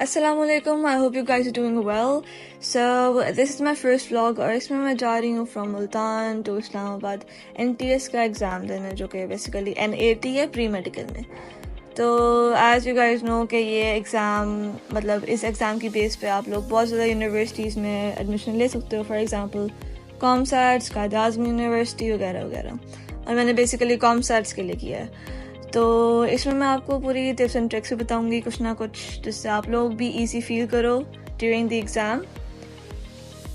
Assalamualaikum. I hope you guys are doing well. So this is my first vlog और इसमें मैं जा रही हूँ from Multan to Islamabad NTS का एग्ज़ाम देने, जो कि बेसिकली NAT है प्री मेडिकल में। तो as you guys know कि ये एग्ज़ाम मतलब इस एग्ज़ाम की बेस पे आप लोग बहुत ज़्यादा यूनिवर्सिटीज़ में एडमिशन ले सकते हो। For example COMSATS, Quaid Azmi university वगैरह वगैरह, और मैंने बेसिकली कॉमसैट्स के लिए किया है। तो इसमें मैं आपको पूरी टिप्स एंड ट्रिक्स भी बताऊंगी कुछ ना कुछ, जिससे आप लोग भी इजी फील करो during the exam.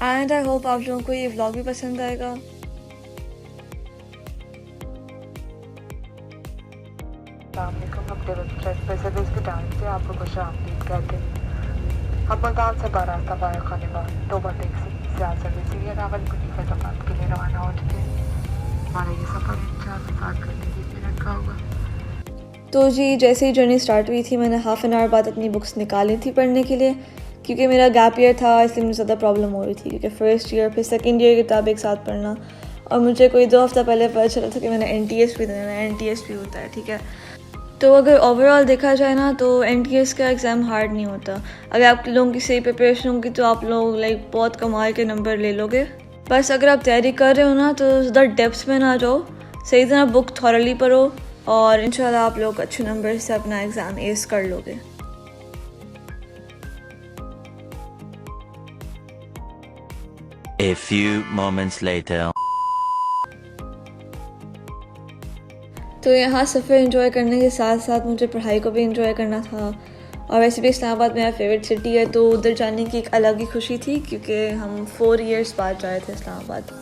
And I hope आप लोगों को ये व्लॉग भी पसंद आएगा। के टाइम से आप लोग को शामदीद कहते हैं। हम मुल्तान से बारास्ता पाया खाने बाद टोबा टैक्सी से सर्विस रावलपिंडी फैजाबाद के लिए रवाना हो चुके हैं। हमारा ये सफ़र इंशाअल्लाह 7 घंटे 20 मिनट का होगा। तो जी जैसे ही जर्नी स्टार्ट हुई थी, मैंने हाफ़ एन आवर बाद अपनी बुक्स निकाली थी पढ़ने के लिए, क्योंकि मेरा गैप ईयर था, इसलिए मुझे ज़्यादा प्रॉब्लम हो रही थी, क्योंकि फ़र्स्ट ईयर फिर सेकंड ईयर की किताब एक साथ पढ़ना, और मुझे कोई 2 हफ्ता पहले पता चला था कि मैंने NTS भी देना है। NTS भी होता है, ठीक है। तो अगर ओवरऑल देखा जाए ना, तो NTS का एग्ज़ाम हार्ड नहीं होता। अगर आप लोगों की सही प्रिपरेशन होगी तो आप लोग बहुत कमाल के नंबर ले लोगे। बस अगर आप तैयारी कर रहे हो ना, तो ज़्यादा डेप्थ में ना जाओ, सही तरह बुक थॉरली पढ़ो, और इंशाल्लाह आप लोग अच्छे नंबर से अपना एग्ज़ाम एस कर लोगे। A few moments later. तो यहाँ सफ़र एंजॉय करने के साथ साथ मुझे पढ़ाई को भी एंजॉय करना था, और वैसे भी इस्लामाबाद मेरा फेवरेट सिटी है, तो उधर जाने की एक अलग ही खुशी थी, क्योंकि हम 4 इयर्स बाद जा रहे थे इस्लामाबाद।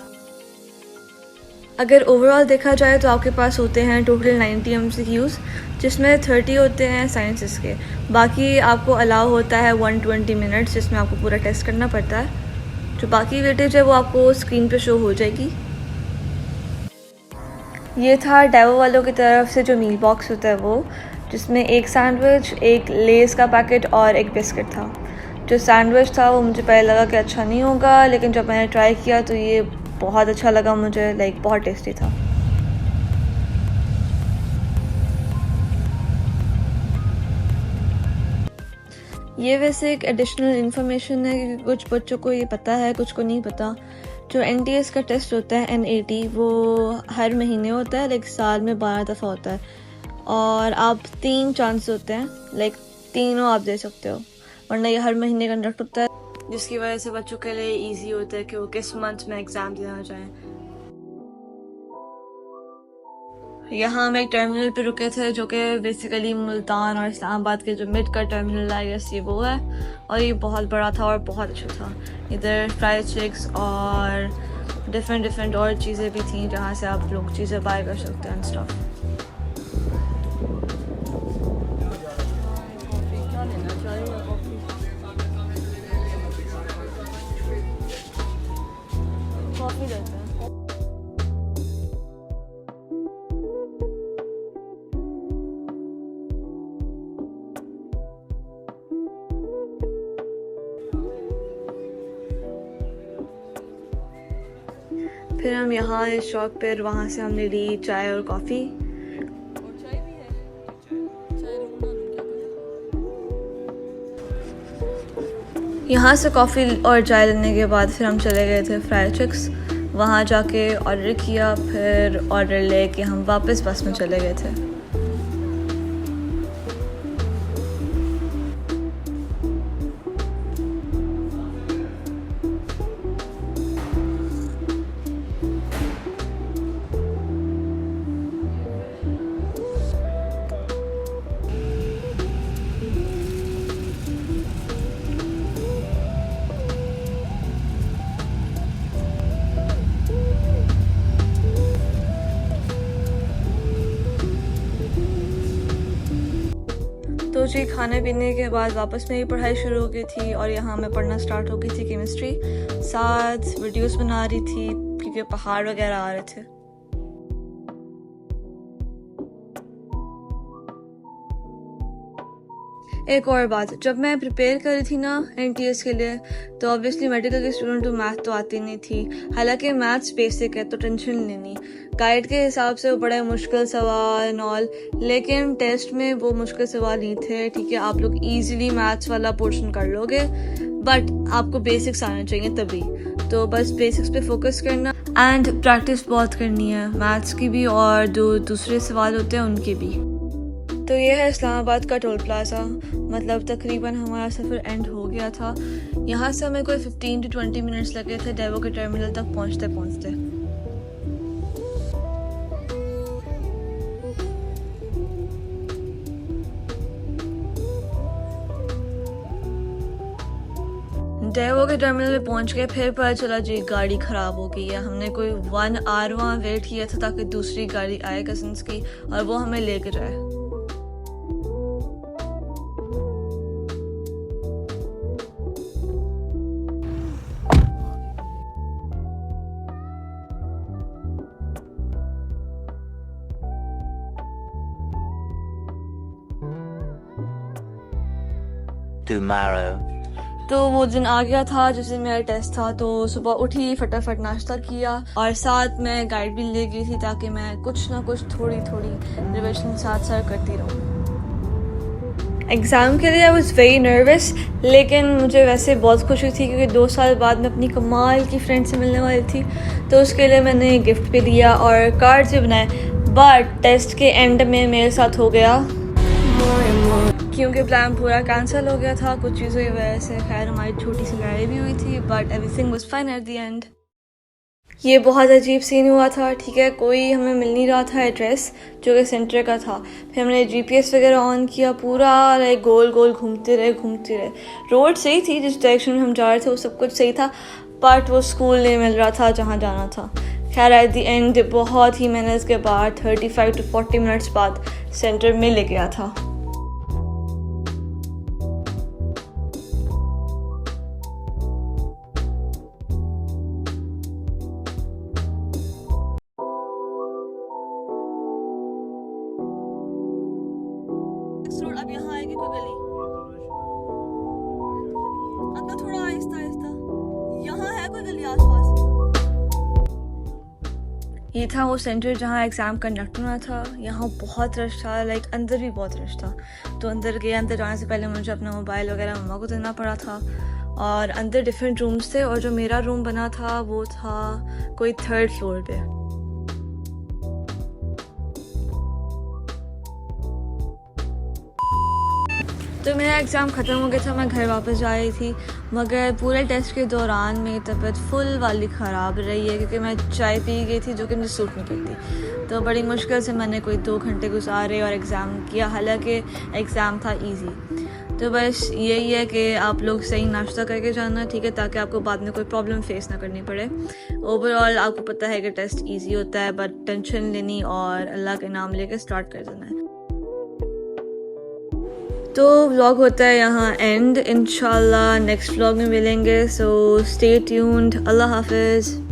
अगर ओवरऑल देखा जाए तो आपके पास होते हैं टोटल 90 MCQs, जिसमें 30 होते हैं साइंसेस के। बाकी आपको अलाउ होता है 120 मिनट्स, जिसमें आपको पूरा टेस्ट करना पड़ता है। जो बाकी वेटेज है वो आपको स्क्रीन पे शो हो जाएगी। ये था डेवो वालों की तरफ से जो मील बॉक्स होता है वो, जिसमें एक सैंडविच, एक लेस का पैकेट और एक बिस्किट था। जो सैंडविच था वो मुझे पहले लगा कि अच्छा नहीं होगा, लेकिन जब मैंने ट्राई किया तो ये बहुत अच्छा लगा मुझे, बहुत टेस्टी था। ये वैसे एक एडिशनल इन्फॉर्मेशन है, क्योंकि कुछ बच्चों को ये पता है, कुछ को नहीं पता। जो NTS का टेस्ट होता है NAT, वो हर महीने होता है, साल में 12 दफ़ा होता है, और आप 3 चांस होते हैं, तीनों आप दे सकते हो, वरना ये हर महीने कंडक्ट होता है, जिसकी वजह से बच्चों के लिए ईजी होता है कि वो किस मंथ में एग्ज़ाम देना चाहें। यहाँ हम एक टर्मिनल पे रुके थे, जो कि बेसिकली मुल्तान और इस्लामाबाद के जो मिड का टर्मिनल है, ये वो है, और ये बहुत बड़ा था और बहुत अच्छा था। इधर फ्राइड चिक्स और डिफरेंट और चीज़ें भी थी, जहाँ से आप लोग चीज़ें बाय कर सकते हैं स्टफ। कॉफ़ी देते हैं। फिर हम यहाँ इस शॉप पर, वहाँ से हमने ली चाय और कॉफ़ी। यहाँ से कॉफ़ी और चाय लेने के बाद फिर हम चले गए थे फ्राइड चिक्स, वहाँ जाके ऑर्डर किया, फिर ऑर्डर लेके हम वापस बस में चले गए थे। तो जी खाने पीने के बाद वापस मेरी पढ़ाई शुरू हो गई थी, और यहाँ मैं पढ़ना स्टार्ट हो गई थी केमिस्ट्री, साथ वीडियोस बना रही थी, क्योंकि पहाड़ वगैरह आ रहे थे। एक और बात, जब मैं प्रिपेयर कर रही थी ना NTS के लिए, तो ऑब्वियसली मेडिकल के स्टूडेंट को मैथ तो आती नहीं थी। हालांकि मैथ्स बेसिक है तो टेंशन लेनी, गाइड के हिसाब से वो बड़े मुश्किल सवाल एंड ऑल, लेकिन टेस्ट में वो मुश्किल सवाल नहीं थे। ठीक है, आप लोग इजीली मैथ्स वाला पोर्शन कर लोगे, बट आपको बेसिक्स आने चाहिए तभी। तो बस बेसिक्स पे फोकस करना एंड प्रैक्टिस बहुत करनी है, मैथ्स की भी और जो दूसरे सवाल होते हैं उनके भी। तो ये है इस्लामाबाद का टोल प्लाजा। मतलब तकरीबन हमारा सफ़र एंड हो गया था। यहाँ से हमें कोई 15 to 20 मिनट्स लगे थे डेवो के टर्मिनल तक पहुँचते पहुँचते। डेवो के टर्मिनल पे पहुँच गए, फिर पता चला जी गाड़ी ख़राब हो गई है। हमने कोई 1 आवर वहाँ वेट किया था ताकि दूसरी गाड़ी आए कज़न्स की और वो हमें लेकर जाए। Tomorrow. तो वो दिन आ गया था जिस दिन मेरा टेस्ट था। तो सुबह उठी, फटाफट नाश्ता किया और साथ में गाइड भी ले गई थी ताकि मैं कुछ ना कुछ थोड़ी थोड़ी रिविजन साथ साथ करती रहूँ। एग्ज़ाम के लिए आई वॉज वेरी नर्वस, लेकिन मुझे वैसे बहुत खुशी थी क्योंकि 2 साल बाद मैं अपनी कमाल की फ्रेंड से मिलने वाली थी। तो उसके लिए मैंने गिफ्ट भी दिया और कार्ड्स भी बनाए। बट टेस्ट के एंड में मेरे साथ हो गया, क्योंकि प्लान पूरा कैंसिल हो गया था कुछ चीज़ों की वजह से। खैर हमारी छोटी सी लड़ाई भी हुई थी, but everything was fine at the end. ये बहुत अजीब सीन हुआ था। ठीक है, कोई हमें मिल नहीं रहा था एड्रेस जो कि सेंटर का था। फिर हमने GPS वगैरह ऑन किया, पूरा लाइक गोल गोल घूमते रहे। रोड सही थी, जिस डायरेक्शन में हम जा रहे थे वो सब कुछ सही था, बट वो स्कूल नहीं मिल रहा था जहाँ जाना था। खैर एट द एंड बहुत ही मेहनत के बाद 35 to 40 मिनट्स बाद सेंटर मिल गया था। अब यहाँ आएगी कोई गली, अब थोड़ा आहिस्ता आहिस्ता, यहाँ है कोई गली आसपास। ये था वो सेंटर जहाँ एग्ज़ाम कंडक्ट होना था। यहाँ बहुत रश था, लाइक अंदर भी बहुत रश था। तो अंदर जाने से पहले मुझे अपना मोबाइल वगैरह मम्मा को देना पड़ा था। और अंदर डिफरेंट रूम्स थे और जो मेरा रूम बना था वो था कोई 3rd फ्लोर पे। तो मेरा एग्ज़ाम ख़त्म हो गया था, मैं घर वापस जा रही थी, मगर पूरे टेस्ट के दौरान मेरी तबीयत फुल वाली ख़राब रही है क्योंकि मैं चाय पी गई थी जो कि मुझे सूट नहीं करती। तो बड़ी मुश्किल से मैंने कोई 2 घंटे गुजारे और एग्ज़ाम किया, हालांकि एग्ज़ाम था इजी। तो बस यही है कि आप लोग सही नाश्ता करके जाना, ठीक है, ताकि आपको बाद में कोई प्रॉब्लम फेस ना करनी पड़े। ओवरऑल आपको पता है कि टेस्ट ईजी होता है, बट टेंशन लेनी और अल्लाह के नाम लेके स्टार्ट कर देना है। तो व्लॉग होता है यहाँ एंड। इंशाल्लाह नेक्स्ट व्लॉग में मिलेंगे, सो स्टे ट्यून्ड। अल्लाह हाफिज़।